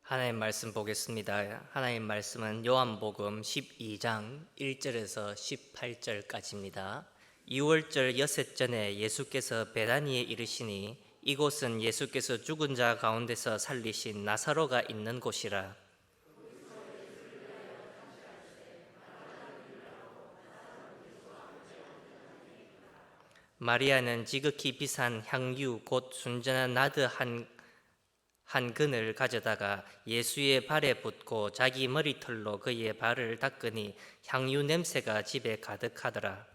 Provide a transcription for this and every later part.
하나님 말씀 보겠습니다. 하나님 말씀은 요한복음 12장 1절에서 18절까지입니다. 6월절 여섯전에 예수께서 베다니에 이르시니 이곳은 예수께서 죽은 자 가운데서 살리신 나사로가 있는 곳이라. 마리아는 지극히 비싼 향유 곧 순전한 나드 한 근을 가져다가 예수의 발에 붓고 자기 머리털로 그의 발을 닦으니 향유 냄새가 집에 가득하더라.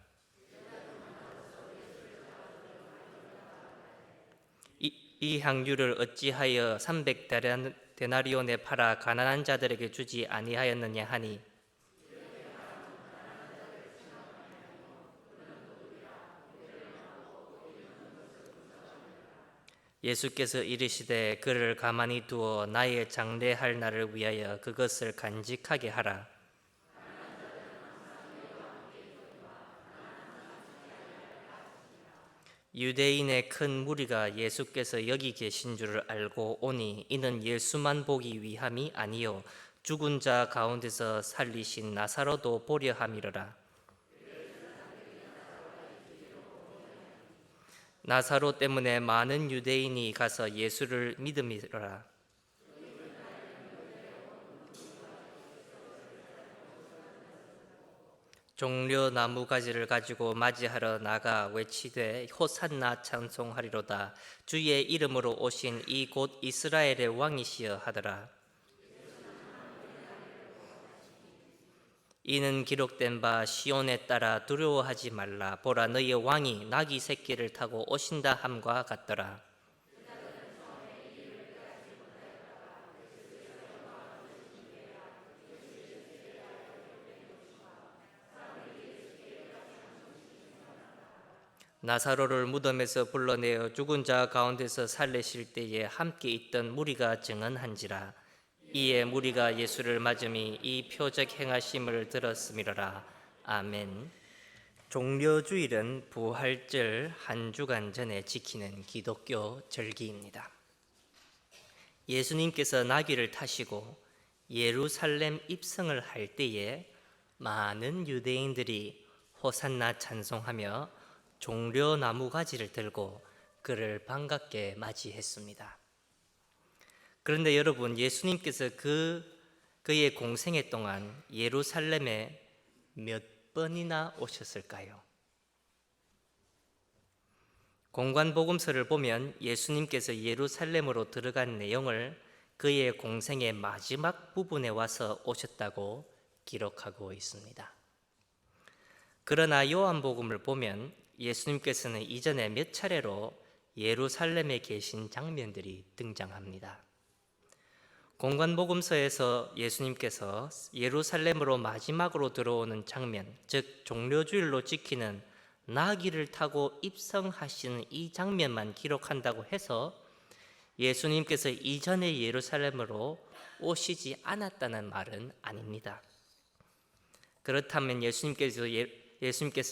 이 향유를 어찌하여 300데나리온에 팔아 가난한 자들에게 주지 아니하였느냐 하니, 예수께서 이르시되 그를 가만히 두어 나의 장례할 날을 위하여 그것을 간직하게 하라. 유대인의 큰 무리가 예수께서 여기 계신 줄을 알고 오니 이는 예수만 보기 위함이 아니요 죽은 자 가운데서 살리신 나사로도 보려 함이로라. 나사로 때문에 많은 유대인이 가서 예수를 믿음이로라. 종려 나무가지를 가지고 맞이하러 나가 외치되 호산나 찬송하리로다. 주의 이름으로 오신 이 곧 이스라엘의 왕이시여 하더라. 이는 기록된 바 시온에 따라 두려워하지 말라. 보라 너희의 왕이 나귀 새끼를 타고 오신다 함과 같더라. 나사로를 무덤에서 불러내어 죽은 자 가운데서 살리실 때에 함께 있던 무리가 증언한지라. 이에 무리가 예수를 맞음이 이 표적 행하심을 들었음이로라. 아멘. 종려주일은 부활절 한 주간 전에 지키는 기독교 절기입니다. 예수님께서 나귀를 타시고 예루살렘 입성을 할 때에 많은 유대인들이 호산나 찬송하며 종려나무 가지를 들고 그를 반갑게 맞이했습니다. 그런데 여러분, 예수님께서 그의 공생애 동안 예루살렘에 몇 번이나 오셨을까요? 공관복음서를 보면 예수님께서 예루살렘으로 들어간 내용을 그의 공생의 마지막 부분에 와서 오셨다고 기록하고 있습니다. 그러나 요한복음을 보면 예수님께서는 이전에 몇 차례로 예루살렘에 계신 장면들이 등장합니다. 공관복음서에서 예수님께서 예루살렘으로 마지막으로 들어오는 장면, 즉 종려주일로 지키는 나귀를 타고 입성하시는 이 장면만 기록한다고 해서 예수님께서 이전에 예루살렘으로 오시지 않았다는 말은 아닙니다. 그렇다면 예수님께서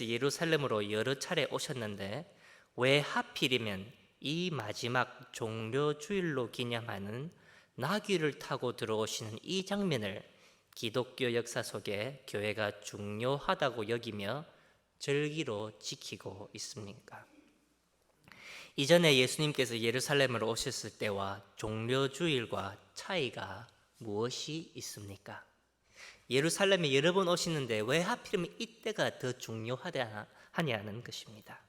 예루살렘으로 여러 차례 오셨는데 왜 하필이면 이 마지막 종려주일로 기념하는 나귀를 타고 들어오시는 이 장면을 기독교 역사 속에 교회가 중요하다고 여기며 절기로 지키고 있습니까? 이전에 예수님께서 예루살렘으로 오셨을 때와 종려주일과 차이가 무엇이 있습니까? 예루살렘에 여러 번 오시는데 왜 하필이면 이때가 더 중요하냐는 것입니다.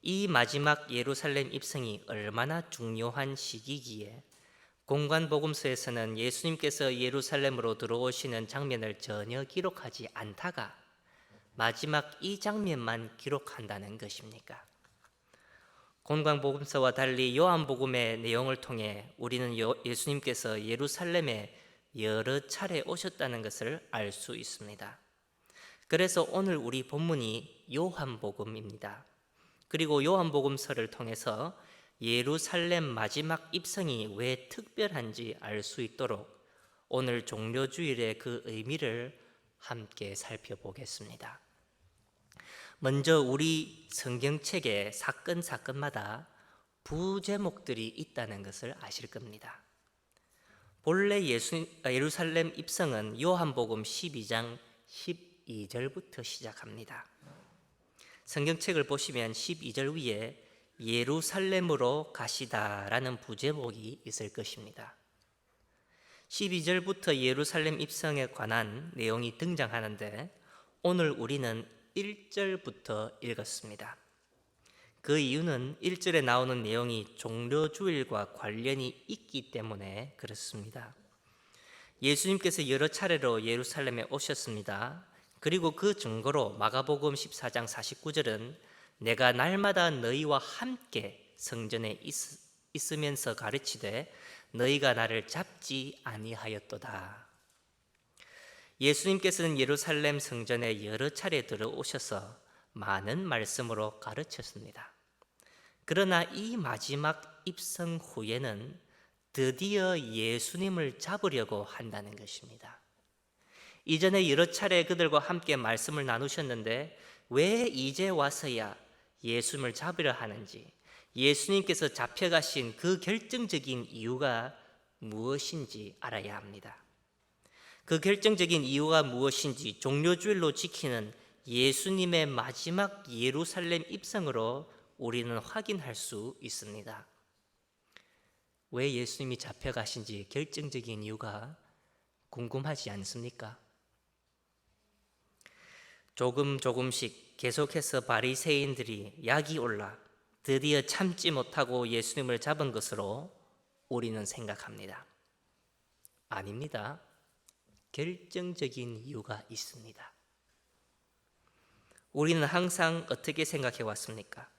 이 마지막 예루살렘 입성이 얼마나 중요한 시기기에 공관복음서에서는 예수님께서 예루살렘으로 들어오시는 장면을 전혀 기록하지 않다가 마지막 이 장면만 기록한다는 것입니까? 공관복음서와 달리 요한복음의 내용을 통해 우리는 예수님께서 예루살렘에 여러 차례 오셨다는 것을 알 수 있습니다. 그래서 오늘 우리 본문이 요한복음입니다. 그리고 요한복음서를 통해서 예루살렘 마지막 입성이 왜 특별한지 알 수 있도록 오늘 종려주일의 그 의미를 함께 살펴보겠습니다. 먼저 우리 성경책에 사건마다 부제목들이 있다는 것을 아실 겁니다. 본래 예루살렘 입성은 요한복음 12장 12절부터 시작합니다. 성경책을 보시면 12절 위에 예루살렘으로 가시다라는 부제목이 있을 것입니다. 12절부터 예루살렘 입성에 관한 내용이 등장하는데 오늘 우리는 1절부터 읽었습니다. 그 이유는 1절에 나오는 내용이 종려주일과 관련이 있기 때문에 그렇습니다. 예수님께서 여러 차례로 예루살렘에 오셨습니다. 그리고 그 증거로 마가복음 14장 49절은 내가 날마다 너희와 함께 성전에 있으면서 가르치되 너희가 나를 잡지 아니하였도다. 예수님께서는 예루살렘 성전에 여러 차례 들어오셔서 많은 말씀으로 가르쳤습니다. 그러나 이 마지막 입성 후에는 드디어 예수님을 잡으려고 한다는 것입니다. 이전에 여러 차례 그들과 함께 말씀을 나누셨는데 왜 이제 와서야 예수님을 잡으려 하는지, 예수님께서 잡혀가신 그 결정적인 이유가 무엇인지 알아야 합니다. 그 결정적인 이유가 무엇인지 종려주일로 지키는 예수님의 마지막 예루살렘 입성으로 우리는 확인할 수 있습니다. 왜 예수님이 잡혀가신지 결정적인 이유가 궁금하지 않습니까? 조금씩 계속해서 바리새인들이 약이 올라 드디어 참지 못하고 예수님을 잡은 것으로 우리는 생각합니다. 아닙니다. 결정적인 이유가 있습니다. 우리는 항상 어떻게 생각해 왔습니까?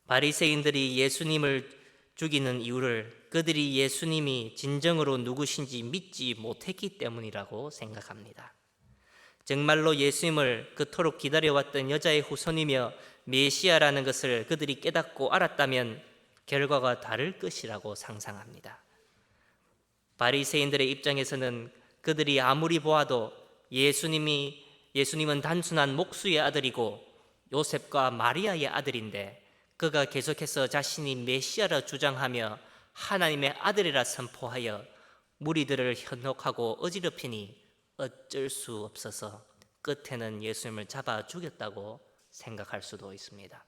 바리새인들이 예수님을 죽이는 이유를 그들이 예수님이 진정으로 누구신지 믿지 못했기 때문이라고 생각합니다. 정말로 예수님을 그토록 기다려왔던 여자의 후손이며 메시아라는 것을 그들이 깨닫고 알았다면 결과가 다를 것이라고 상상합니다. 바리새인들의 입장에서는 그들이 아무리 보아도 예수님은 단순한 목수의 아들이고 요셉과 마리아의 아들인데 그가 계속해서 자신이 메시아라 주장하며 하나님의 아들이라 선포하여 무리들을 현혹하고 어지럽히니 어쩔 수 없어서 끝에는 예수님을 잡아 죽였다고 생각할 수도 있습니다.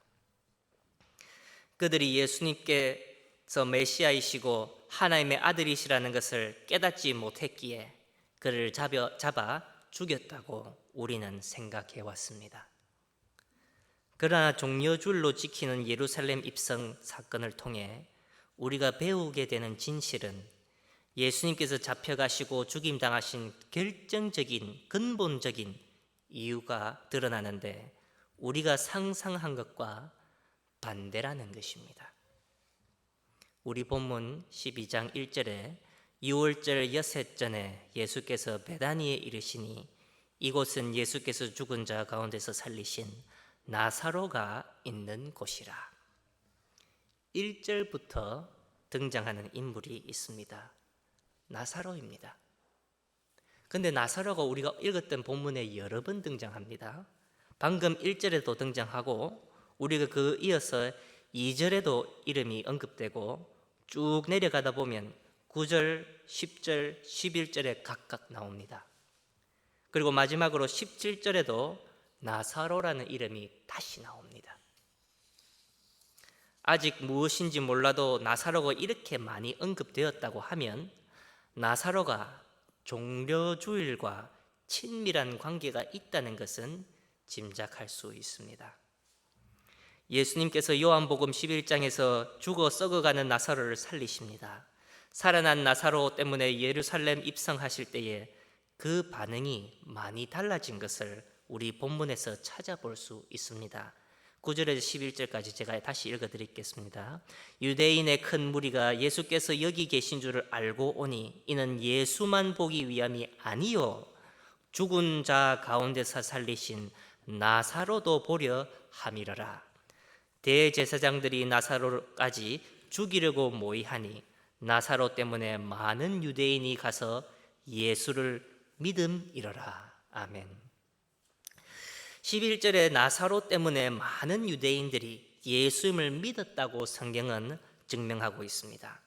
그들이 예수님께서 메시아이시고 하나님의 아들이시라는 것을 깨닫지 못했기에 그를 잡아 죽였다고 우리는 생각해 왔습니다. 그러나 종려주일로 지키는 예루살렘 입성 사건을 통해 우리가 배우게 되는 진실은 예수님께서 잡혀가시고 죽임당하신 결정적인 근본적인 이유가 드러나는데 우리가 상상한 것과 반대라는 것입니다. 우리 본문 12장 1절에 유월절 여섯전에 예수께서 베다니에 이르시니 이곳은 예수께서 죽은 자 가운데서 살리신 나사로가 있는 곳이라. 1절부터 등장하는 인물이 있습니다. 나사로입니다. 근데 나사로가 우리가 읽었던 본문에 여러 번 등장합니다. 방금 1절에도 등장하고 우리가 그 이어서 2절에도 이름이 언급되고 쭉 내려가다 보면 9절, 10절, 11절에 각각 나옵니다. 그리고 마지막으로 17절에도 나사로라는 이름이 다시 나옵니다. 아직 무엇인지 몰라도 나사로가 이렇게 많이 언급되었다고 하면 나사로가 종려주일과 친밀한 관계가 있다는 것은 짐작할 수 있습니다. 예수님께서 요한복음 11장에서 죽어 썩어가는 나사로를 살리십니다. 살아난 나사로 때문에 예루살렘 입성하실 때에 그 반응이 많이 달라진 것을 우리 본문에서 찾아볼 수 있습니다. 9절에서 11절까지 제가 다시 읽어드리겠습니다. 유대인의 큰 무리가 예수께서 여기 계신 줄을 알고 오니 이는 예수만 보기 위함이 아니요 죽은 자 가운데서 살리신 나사로도 보려 함이러라. 대제사장들이 나사로까지 죽이려고 모의하니 나사로 때문에 많은 유대인이 가서 예수를 믿음이러라. 아멘. 11절에 나사로 때문에 많은 유대인들이 예수님을 믿었다고 성경은 증명하고 있습니다.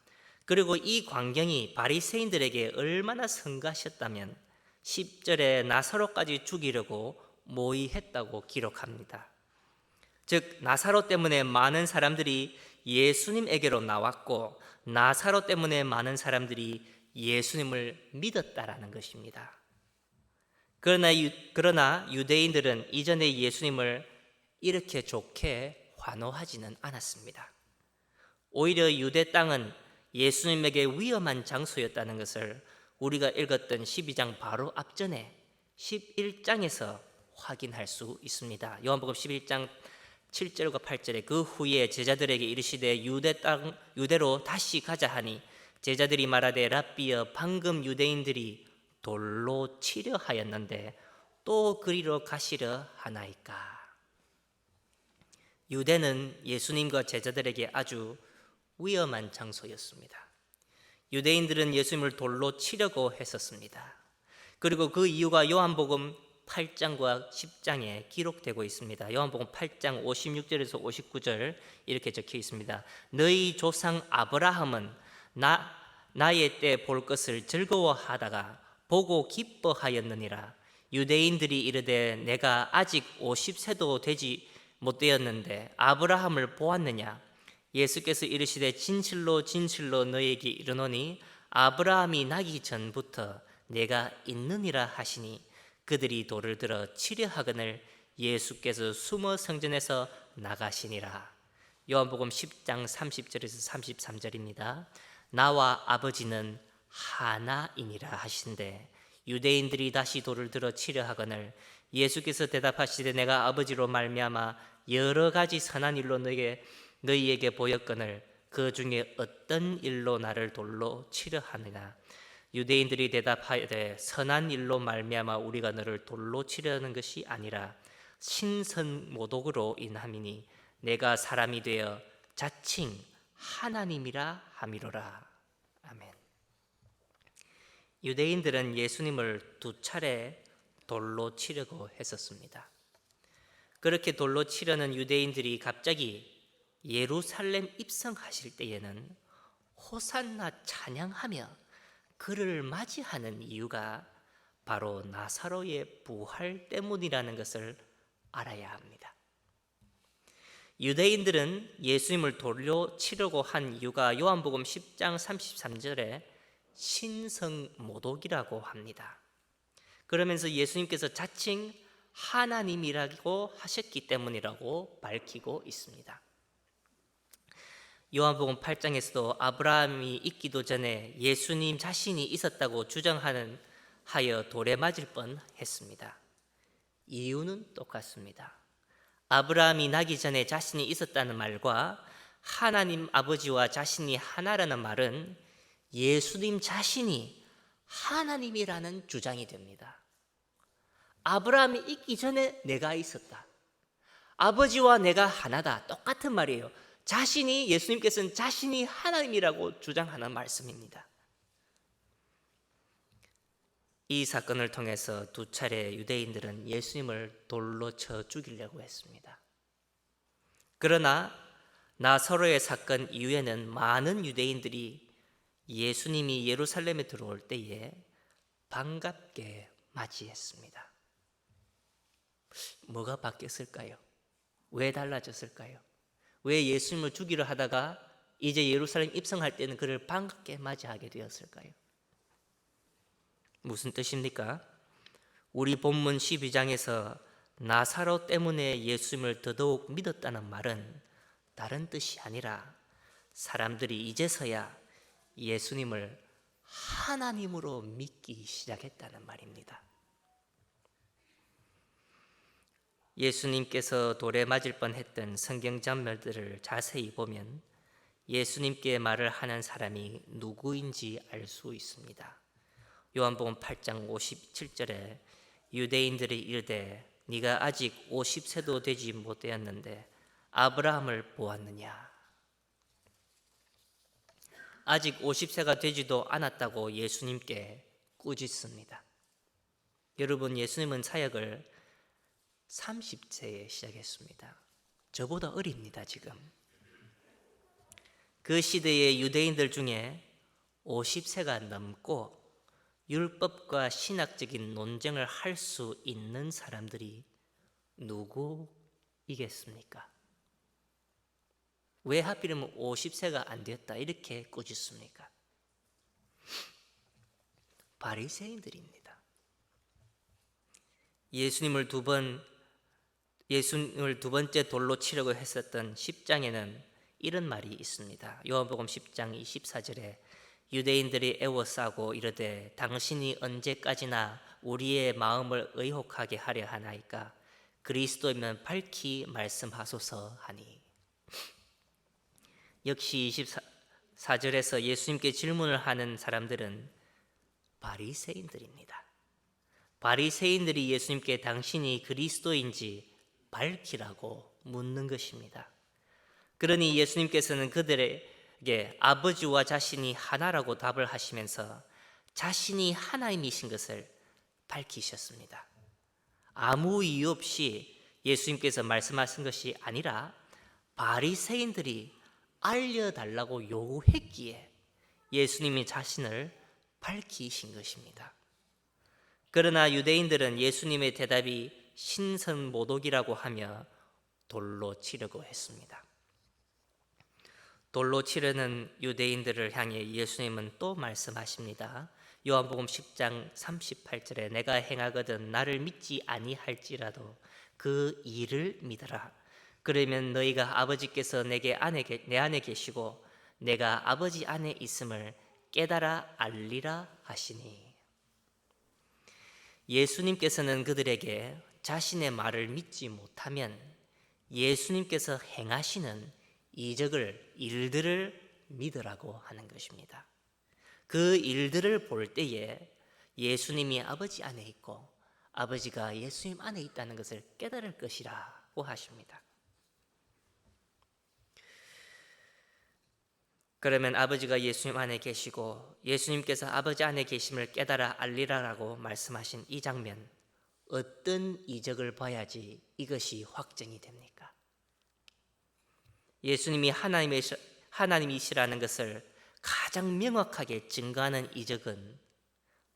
그리고 이 광경이 바리새인들에게 얼마나 성가셨다면 10절에 나사로까지 죽이려고 모의했다고 기록합니다. 즉 나사로 때문에 많은 사람들이 예수님에게로 나왔고 나사로 때문에 많은 사람들이 예수님을 믿었다라는 것입니다. 그러나 유대인들은 이전에 예수님을 이렇게 좋게 환호하지는 않았습니다. 오히려 유대 땅은 예수님에게 위험한 장소였다는 것을 우리가 읽었던 12장 바로 앞전에 11장에서 확인할 수 있습니다. 요한복음 11장 7절과 8절에 그 후에 제자들에게 이르시되 유대로 다시 가자 하니 제자들이 말하되 랍비여 방금 유대인들이 돌로 치려 하였는데 또 그리로 가시려 하나이까. 유대는 예수님과 제자들에게 아주 위험한 장소였습니다. 유대인들은 예수님을 돌로 치려고 했었습니다. 그리고 그 이유가 요한복음 8장과 10장에 기록되고 있습니다. 요한복음 8장 56절에서 59절 이렇게 적혀 있습니다. 너희 조상 아브라함은 나의 때 볼 것을 즐거워하다가 보고 기뻐하였느니라. 유대인들이 이르되 내가 아직 50세도 되지 못되었는데 아브라함을 보았느냐. 예수께서 이르시되 진실로 진실로 너희에게 이르노니 아브라함이 나기 전부터 내가 있느니라 하시니 그들이 돌을 들어 치려 하거늘 예수께서 숨어 성전에서 나가시니라. 요한복음 10장 30절에서 33절입니다. 나와 아버지는 하나이니라 하신대 유대인들이 다시 돌을 들어 치려 하거늘 예수께서 대답하시되 내가 아버지로 말미암아 여러 가지 선한 일로 너희에게 보였거늘 그 중에 어떤 일로 나를 돌로 치려 하느냐. 유대인들이 대답하되 선한 일로 말미암아 우리가 너를 돌로 치려는 것이 아니라 신선모독으로 인함이니 내가 사람이 되어 자칭 하나님이라 함이로라. 아멘. 유대인들은 예수님을 2차례 돌로 치려고 했었습니다. 그렇게 돌로 치려는 유대인들이 갑자기 예루살렘 입성하실 때에는 호산나 찬양하며 그를 맞이하는 이유가 바로 나사로의 부활 때문이라는 것을 알아야 합니다. 유대인들은 예수님을 돌로 치려고 한 이유가 요한복음 10장 33절에 신성모독이라고 합니다. 그러면서 예수님께서 자칭 하나님이라고 하셨기 때문이라고 밝히고 있습니다. 요한복음 8장에서도 아브라함이 있기도 전에 예수님 자신이 있었다고 주장하여 돌에 맞을 뻔했습니다. 이유는 똑같습니다. 아브라함이 나기 전에 자신이 있었다는 말과 하나님 아버지와 자신이 하나라는 말은 예수님 자신이 하나님이라는 주장이 됩니다. 아브라함이 있기 전에 내가 있었다. 아버지와 내가 하나다. 똑같은 말이에요. 예수님께서는 자신이 하나님이라고 주장하는 말씀입니다. 이 사건을 통해서 2차례 유대인들은 예수님을 돌로 쳐 죽이려고 했습니다. 그러나 나사로의 사건 이후에는 많은 유대인들이 예수님이 예루살렘에 들어올 때에 반갑게 맞이했습니다. 뭐가 바뀌었을까요? 왜 달라졌을까요? 왜 예수님을 죽이려 하다가 이제 예루살렘 입성할 때는 그를 반갑게 맞이하게 되었을까요? 무슨 뜻입니까? 우리 본문 12장에서 나사로 때문에 예수님을 더더욱 믿었다는 말은 다른 뜻이 아니라 사람들이 이제서야 예수님을 하나님으로 믿기 시작했다는 말입니다. 예수님께서 돌에 맞을 뻔했던 성경 장면들을 자세히 보면 예수님께 말을 하는 사람이 누구인지 알 수 있습니다. 요한복음 8장 57절에 유대인들이 이르되 네가 아직 50세도 되지 못되었는데 아브라함을 보았느냐. 아직 50세가 되지도 않았다고 예수님께 꾸짖습니다. 여러분, 예수님은 사역을 30세에 시작했습니다. 저보다 어립니다. 지금 그 시대의 유대인들 중에 50세가 넘고 율법과 신학적인 논쟁을 할 수 있는 사람들이 누구이겠습니까? 왜 하필이면 50세가 안 되었다 이렇게 꾸짖습니까? 바리새인들입니다. 예수님을 두 번째 돌로 치려고 했었던 10장에는 이런 말이 있습니다. 요한복음 10장 24절에 유대인들이 애워싸고 이르되 당신이 언제까지나 우리의 마음을 의혹하게 하려 하나이까 그리스도이면 밝히 말씀하소서 하니. 역시 24절에서 예수님께 질문을 하는 사람들은 바리새인들입니다. 바리새인들이 예수님께 당신이 그리스도인지 밝히라고 묻는 것입니다. 그러니 예수님께서는 그들에게 아버지와 자신이 하나라고 답을 하시면서 자신이 하나님이신 것을 밝히셨습니다. 아무 이유 없이 예수님께서 말씀하신 것이 아니라 바리새인들이 알려달라고 요구했기에 예수님이 자신을 밝히신 것입니다. 그러나 유대인들은 예수님의 대답이 신선모독이라고 하며 돌로 치려고 했습니다. 돌로 치려는 유대인들을 향해 예수님은 또 말씀하십니다. 요한복음 10장 38절에 내가 행하거든 나를 믿지 아니할지라도 그 일을 믿으라. 그러면 너희가 아버지께서 내 안에 계시고 내가 아버지 안에 있음을 깨달아 알리라 하시니. 예수님께서는 그들에게 자신의 말을 믿지 못하면 예수님께서 행하시는 일들을 믿으라고 하는 것입니다. 그 일들을 볼 때에 예수님이 아버지 안에 있고 아버지가 예수님 안에 있다는 것을 깨달을 것이라고 하십니다. 그러면 아버지가 예수님 안에 계시고 예수님께서 아버지 안에 계심을 깨달아 알리라라고 말씀하신 이 장면, 어떤 이적을 봐야지 이것이 확정이 됩니까? 예수님이 하나님이시라는 것을 가장 명확하게 증거하는 이적은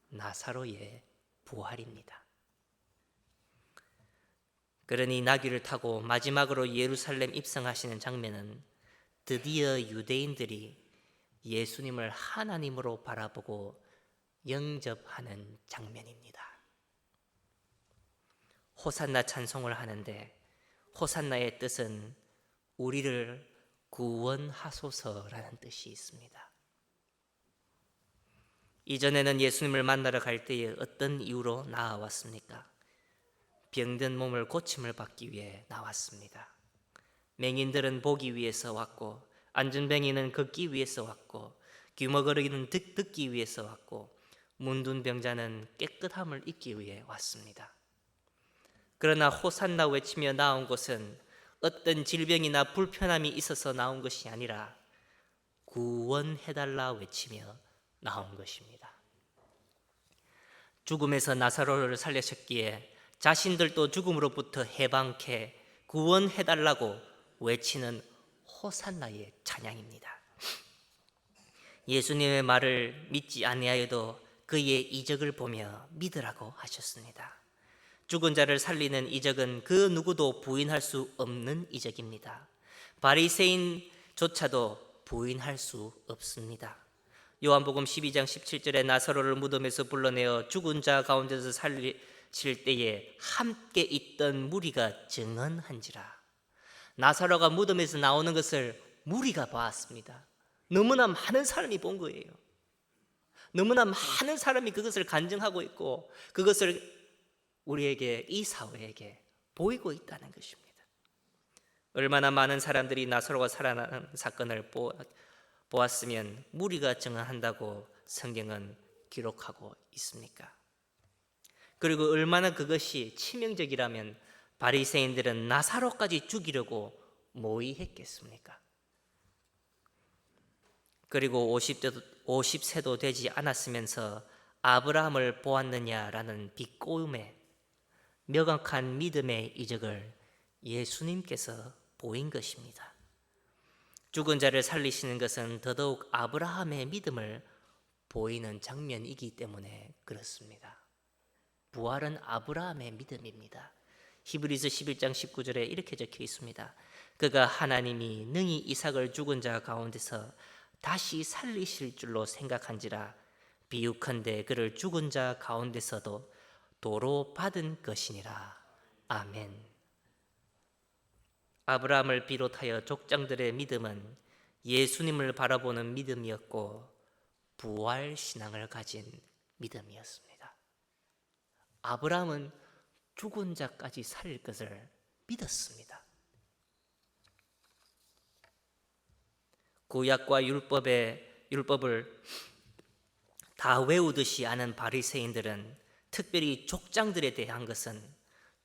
나사로의 부활입니다. 그러니 나귀를 타고 마지막으로 예루살렘 입성하시는 장면은 드디어 유대인들이 예수님을 하나님으로 바라보고 영접하는 장면입니다. 호산나 찬송을 하는데 호산나의 뜻은 우리를 구원하소서라는 뜻이 있습니다. 이전에는 예수님을 만나러 갈 때에 어떤 이유로 나아왔습니까? 병든 몸을 고침을 받기 위해 나왔습니다. 맹인들은 보기 위해서 왔고 안전뱅이는 걷기 위해서 왔고 귀머거리는 듣기 위해서 왔고 문둔 병자는 깨끗함을 입기 위해 왔습니다. 그러나 호산나 외치며 나온 것은 어떤 질병이나 불편함이 있어서 나온 것이 아니라 구원해달라 외치며 나온 것입니다. 죽음에서 나사로를 살리셨기에 자신들도 죽음으로부터 해방케 구원해달라고 외치는 호산나의 찬양입니다. 예수님의 말을 믿지 아니하여도 그의 이적을 보며 믿으라고 하셨습니다. 죽은 자를 살리는 이적은 그 누구도 부인할 수 없는 이적입니다. 바리새인조차도 부인할 수 없습니다. 요한복음 12장 17절에 나사로를 무덤에서 불러내어 죽은 자 가운데서 살리실 때에 함께 있던 무리가 증언한지라. 나사로가 무덤에서 나오는 것을 무리가 봤습니다. 너무나 많은 사람이 본 거예요. 너무나 많은 사람이 그것을 간증하고 있고 그것을 우리에게, 이 사회에게 보이고 있다는 것입니다. 얼마나 많은 사람들이 나사로가 살아나는 사건을 보았으면 무리가 증언한다고 성경은 기록하고 있습니까? 그리고 얼마나 그것이 치명적이라면 바리새인들은 나사로까지 죽이려고 모의했겠습니까? 그리고 50세도 되지 않았으면서 아브라함을 보았느냐라는 비꼬음에 명확한 믿음의 이적을 예수님께서 보인 것입니다. 죽은 자를 살리시는 것은 더더욱 아브라함의 믿음을 보이는 장면이기 때문에 그렇습니다. 부활은 아브라함의 믿음입니다. 히브리서 11장 19절에 이렇게 적혀 있습니다. 그가 하나님이 능히 이삭을 죽은 자 가운데서 다시 살리실 줄로 생각한지라 비유컨대 그를 죽은 자 가운데서도 도로 받은 것이니라. 아멘. 아브라함을 비롯하여 족장들의 믿음은 예수님을 바라보는 믿음이었고 부활 신앙을 가진 믿음이었습니다. 아브라함은 죽은 자까지 살릴 것을 믿었습니다. 구약과 율법을 다 외우듯이 아는 바리새인들은 특별히 족장들에 대한 것은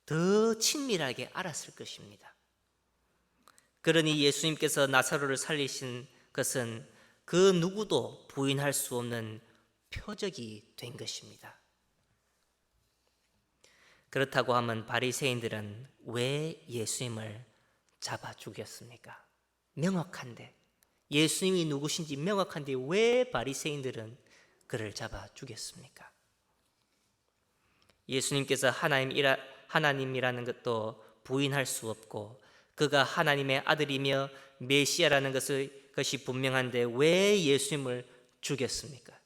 더 친밀하게 알았을 것입니다. 그러니 예수님께서 나사로를 살리신 것은 그 누구도 부인할 수 없는 표적이 된 것입니다. 그렇다고 하면 바리새인들은 왜 예수님을 잡아 죽였습니까? 명확한데, 예수님이 누구신지 명확한데 왜 바리새인들은 그를 잡아 죽였습니까? 예수님께서 하나님이라는 것도 부인할 수 없고 그가 하나님의 아들이며 메시아라는 것이 분명한데 왜 예수님을 죽였습니까?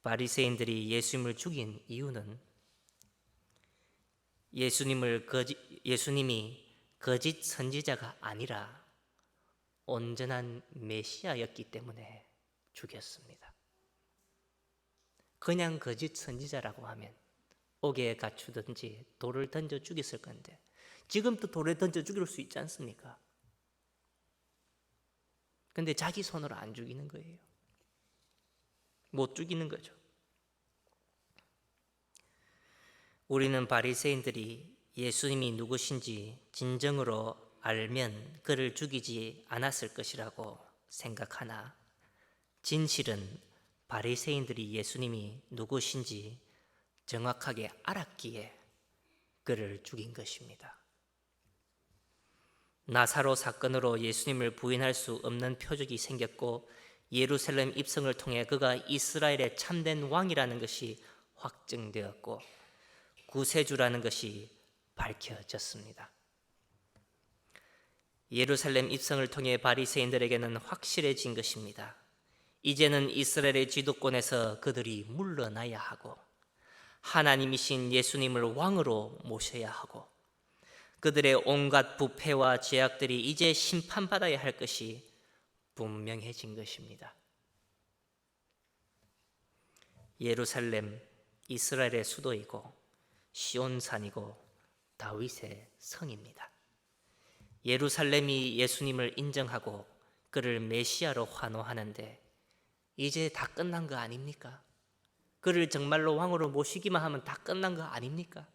바리새인들이 예수님을 죽인 이유는 예수님이 거짓 선지자가 아니라 온전한 메시아였기 때문에 죽였습니다. 그냥 거짓 선지자라고 하면 옥에 갇히든지 돌을 던져 죽였을 건데 지금도 돌에 던져 죽일 수 있지 않습니까? 근데 자기 손으로 안 죽이는 거예요. 못 죽이는 거죠. 우리는 바리새인들이 예수님이 누구신지 진정으로 알면 그를 죽이지 않았을 것이라고 생각하나 진실은 바리새인들이 예수님이 누구신지 정확하게 알았기에 그를 죽인 것입니다. 나사로 사건으로 예수님을 부인할 수 없는 표적이 생겼고 예루살렘 입성을 통해 그가 이스라엘의 참된 왕이라는 것이 확증되었고 구세주라는 것이 밝혀졌습니다. 예루살렘 입성을 통해 바리새인들에게는 확실해진 것입니다. 이제는 이스라엘의 지도권에서 그들이 물러나야 하고 하나님이신 예수님을 왕으로 모셔야 하고 그들의 온갖 부패와 죄악들이 이제 심판받아야 할 것이 분명해진 것입니다. 예루살렘, 이스라엘의 수도이고 시온산이고 다윗의 성입니다. 예루살렘이 예수님을 인정하고 그를 메시아로 환호하는데 이제 다 끝난 거 아닙니까? 그를 정말로 왕으로 모시기만 하면 다 끝난 거 아닙니까?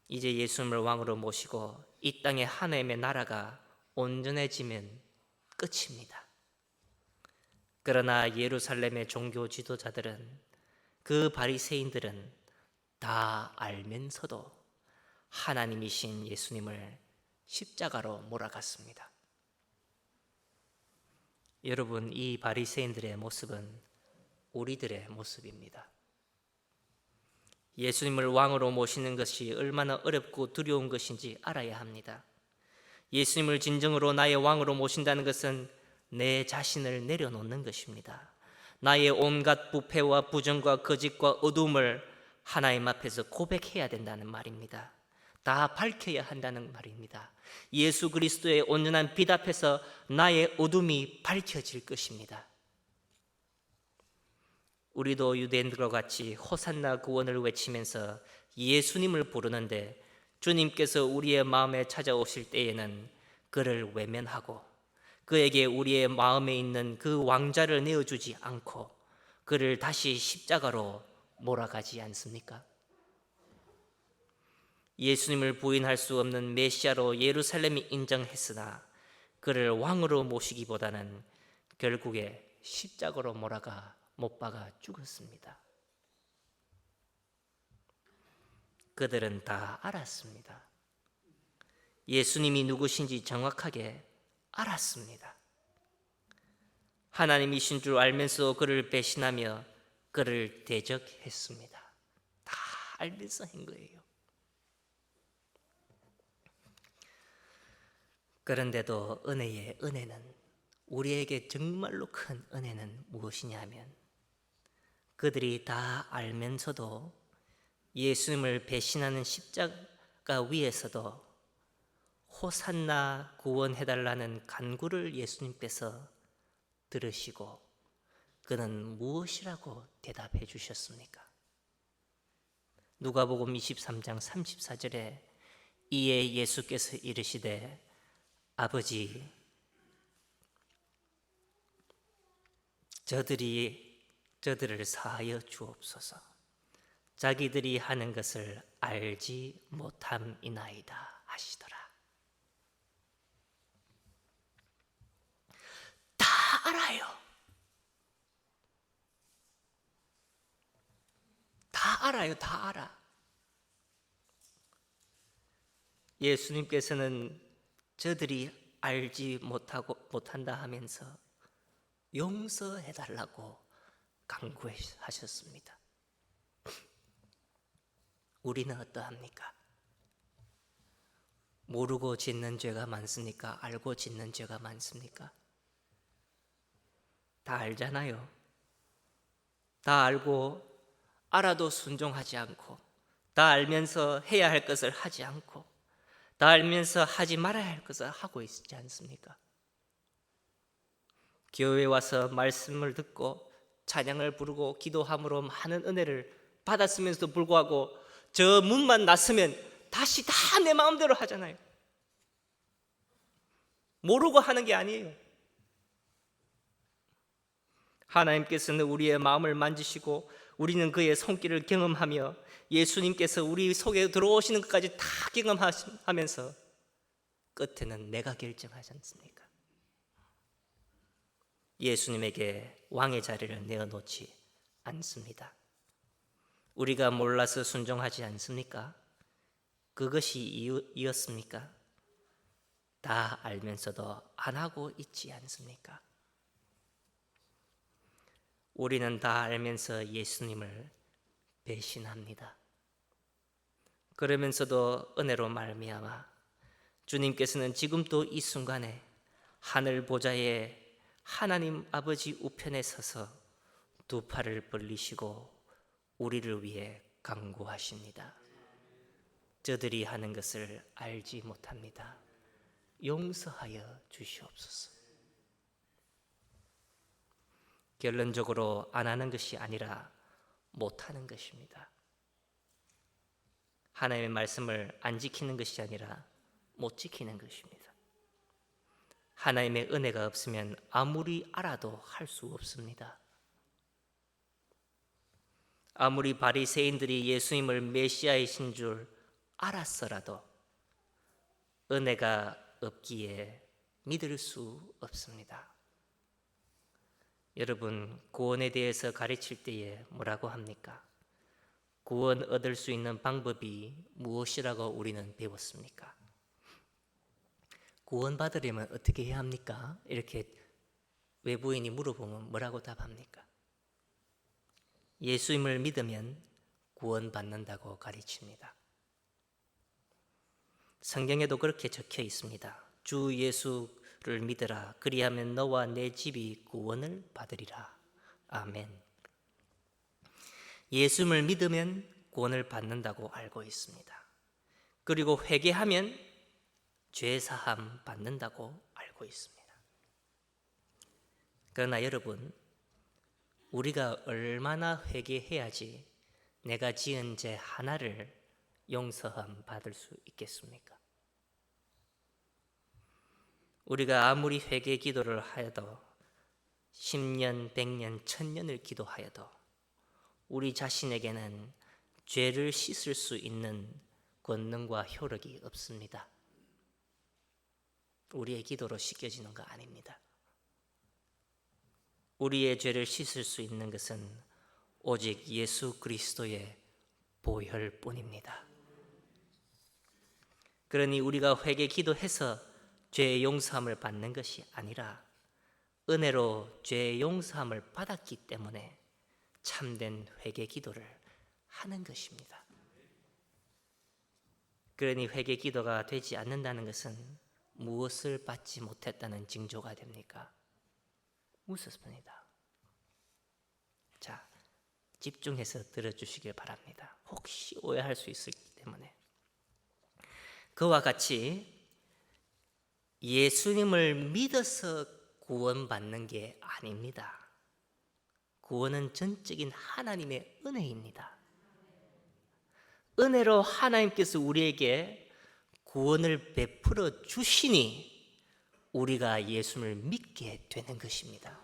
이제 예수님을 왕으로 모시고 이 땅의 하나님의 나라가 온전해지면 끝입니다. 그러나 예루살렘의 종교 지도자들은 그 바리새인들은 다 알면서도 하나님이신 예수님을 십자가로 몰아갔습니다. 여러분, 이 바리새인들의 모습은 우리들의 모습입니다. 예수님을 왕으로 모시는 것이 얼마나 어렵고 두려운 것인지 알아야 합니다. 예수님을 진정으로 나의 왕으로 모신다는 것은 내 자신을 내려놓는 것입니다. 나의 온갖 부패와 부정과 거짓과 어둠을 하나님 앞에서 고백해야 된다는 말입니다. 다 밝혀야 한다는 말입니다. 예수 그리스도의 온전한 빛 앞에서 나의 어둠이 밝혀질 것입니다. 우리도 유대인들과 같이 호산나 구원을 외치면서 예수님을 부르는데 주님께서 우리의 마음에 찾아오실 때에는 그를 외면하고 그에게 우리의 마음에 있는 그 왕자를 내어주지 않고 그를 다시 십자가로 몰아가지 않습니까? 예수님을 부인할 수 없는 메시아로 예루살렘이 인정했으나 그를 왕으로 모시기보다는 결국에 십자가로 몰아가 못 박아 죽었습니다. 그들은 다 알았습니다. 예수님이 누구신지 정확하게 알았습니다. 하나님이신 줄 알면서 그를 배신하며 그를 대적했습니다. 다 알면서 한 거예요. 그런데도 은혜는 우리에게 정말로 큰 은혜는 무엇이냐면 그들이 다 알면서도 예수님을 배신하는 십자가 위에서도 호산나 구원해달라는 간구를 예수님께서 들으시고 그는 무엇이라고 대답해 주셨습니까? 누가복음 23장 34절에 이에 예수께서 이르시되 아버지 저들을 사하여 주옵소서. 자기들이 하는 것을 알지 못함이나이다 하시더라. 다 알아요. 다 알아요. 다 알아. 예수님께서는 저들이 알지 못한다 하면서 용서해달라고 간구하셨습니다. 우리는 어떠합니까? 모르고 짓는 죄가 많습니까? 알고 짓는 죄가 많습니까? 다 알잖아요. 다 알고 알아도 순종하지 않고, 다 알면서 해야 할 것을 하지 않고, 다 알면서 하지 말아야 할 것을 하고 있지 않습니까? 교회에 와서 말씀을 듣고 찬양을 부르고 기도함으로 많은 은혜를 받았으면서도 불구하고 저 문만 났으면 다시 다 내 마음대로 하잖아요. 모르고 하는 게 아니에요. 하나님께서는 우리의 마음을 만지시고 우리는 그의 손길을 경험하며 예수님께서 우리 속에 들어오시는 것까지 다 경험하면서 끝에는 내가 결정하지 않습니까? 예수님에게 왕의 자리를 내어놓지 않습니다. 우리가 몰라서 순종하지 않습니까? 그것이 이유였습니까? 다 알면서도 안 하고 있지 않습니까? 우리는 다 알면서 예수님을 배신합니다. 그러면서도 은혜로 말미암아 주님께서는 지금도 이 순간에 하늘 보좌에 하나님 아버지 우편에 서서 두 팔을 벌리시고 우리를 위해 간구하십니다. 저들이 하는 것을 알지 못합니다. 용서하여 주시옵소서. 결론적으로 안 하는 것이 아니라 못하는 것입니다. 하나님의 말씀을 안 지키는 것이 아니라 못 지키는 것입니다. 하나님의 은혜가 없으면 아무리 알아도 할 수 없습니다. 아무리 바리새인들이 예수님을 메시아이신 줄 알았어라도 은혜가 없기에 믿을 수 없습니다. 여러분, 구원에 대해서 가르칠 때에 뭐라고 합니까? 구원 얻을 수 있는 방법이 무엇이라고 우리는 배웠습니까? 구원 받으려면 어떻게 해야 합니까? 이렇게 외부인이 물어보면 뭐라고 답합니까? 예수님을 믿으면 구원 받는다고 가르칩니다. 성경에도 그렇게 적혀 있습니다. 주 예수를 믿으라. 그리하면 너와 내 집이 구원을 받으리라. 아멘. 예수님을 믿으면 구원을 받는다고 알고 있습니다. 그리고 회개하면 죄 사함 받는다고 알고 있습니다. 그러나 여러분, 우리가 얼마나 회개해야지 내가 지은 죄 하나를 용서함 받을 수 있겠습니까? 우리가 아무리 회개 기도를 하여도 10년, 100년, 1000년을 기도하여도 우리 자신에게는 죄를 씻을 수 있는 권능과 효력이 없습니다. 우리의 기도로 씻겨지는 거 아닙니다. 우리의 죄를 씻을 수 있는 것은 오직 예수 그리스도의 보혈뿐입니다. 그러니 우리가 회개 기도해서 죄의 용서함을 받는 것이 아니라 은혜로 죄 용서함을 받았기 때문에 참된 회개 기도를 하는 것입니다. 그러니 회개 기도가 되지 않는다는 것은 무엇을 받지 못했다는 징조가 됩니까? 무엇입니다. 자, 집중해서 들어주시길 바랍니다. 혹시 오해할 수 있기 때문에. 그와 같이 예수님을 믿어서 구원받는 게 아닙니다. 구원은 전적인 하나님의 은혜입니다. 은혜로 하나님께서 우리에게 구원을 베풀어 주시니 우리가 예수님을 믿게 되는 것입니다.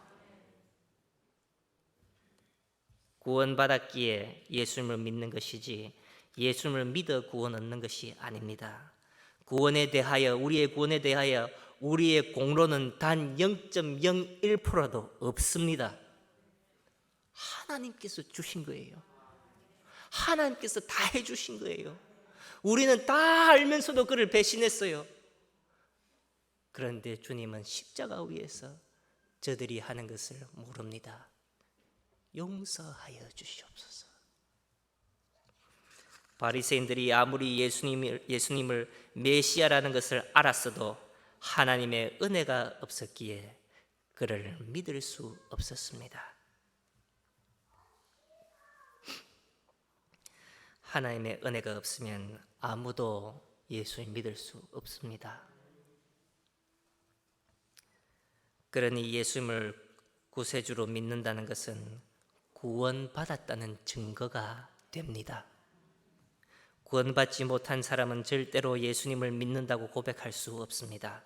구원받았기에 예수님을 믿는 것이지 예수님을 믿어 구원 얻는 것이 아닙니다. 구원에 대하여, 우리의 구원에 대하여 우리의 공로는 단 0.01%도 없습니다. 하나님께서 주신 거예요. 하나님께서 다 해주신 거예요. 우리는 다 알면서도 그를 배신했어요. 그런데 주님은 십자가 위에서 저들이 하는 것을 모릅니다. 용서하여 주시옵소서. 바리새인들이 아무리 예수님을 메시아라는 것을 알았어도 하나님의 은혜가 없었기에 그를 믿을 수 없었습니다. 하나님의 은혜가 없으면 아무도 예수를 믿을 수 없습니다. 그러니 예수님을 구세주로 믿는다는 것은 구원받았다는 증거가 됩니다. 구원받지 못한 사람은 절대로 예수님을 믿는다고 고백할 수 없습니다.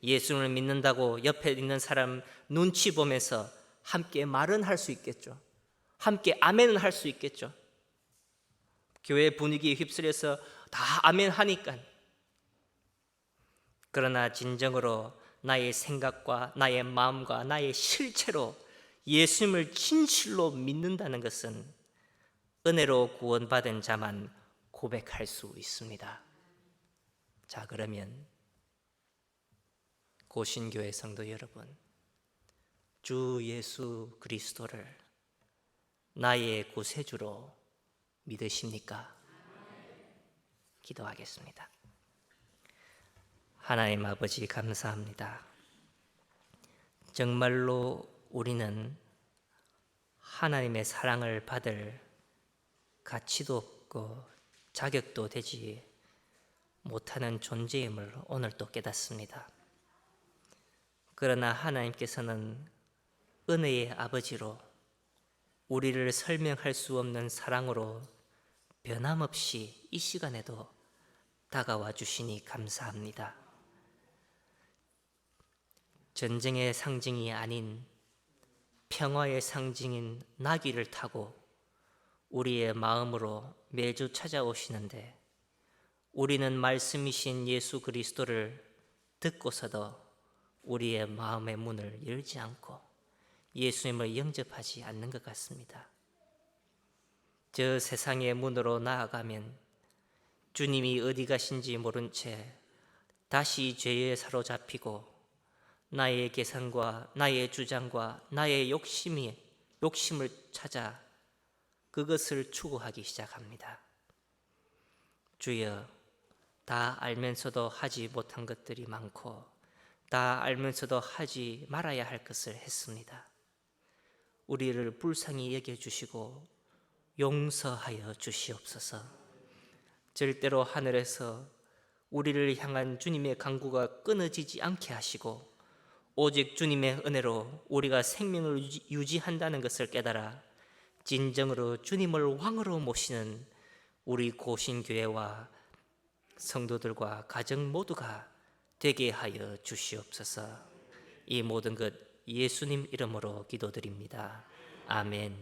예수님을 믿는다고 옆에 있는 사람 눈치 보면서 함께 말은 할 수 있겠죠. 함께 아멘은 할 수 있겠죠. 교회 분위기에 휩쓸려서 다 아멘 하니까. 그러나 진정으로 나의 생각과 나의 마음과 나의 실체로 예수님을 진실로 믿는다는 것은 은혜로 구원받은 자만 고백할 수 있습니다. 자, 그러면 고신교회 성도 여러분, 주 예수 그리스도를 나의 구세주로 믿으십니까? 기도하겠습니다. 하나님 아버지, 감사합니다. 정말로 우리는 하나님의 사랑을 받을 가치도 없고 자격도 되지 못하는 존재임을 오늘 또 깨닫습니다. 그러나 하나님께서는 은혜의 아버지로 우리를 설명할 수 없는 사랑으로 변함없이 이 시간에도 다가와 주시니 감사합니다. 전쟁의 상징이 아닌 평화의 상징인 나귀를 타고 우리의 마음으로 매주 찾아오시는데 우리는 말씀이신 예수 그리스도를 듣고서도 우리의 마음의 문을 열지 않고 예수님을 영접하지 않는 것 같습니다. 저 세상의 문으로 나아가면 주님이 어디 가신지 모른 채 다시 죄에 사로잡히고 나의 계산과 나의 주장과 나의 욕심을 찾아 그것을 추구하기 시작합니다. 주여, 다 알면서도 하지 못한 것들이 많고 다 알면서도 하지 말아야 할 것을 했습니다. 우리를 불쌍히 여겨주시고 용서하여 주시옵소서. 절대로 하늘에서 우리를 향한 주님의 간구가 끊어지지 않게 하시고 오직 주님의 은혜로 우리가 생명을 유지한다는 것을 깨달아 진정으로 주님을 왕으로 모시는 우리 고신교회와 성도들과 가정 모두가 되게 하여 주시옵소서. 이 모든 것 예수님 이름으로 기도드립니다. 아멘.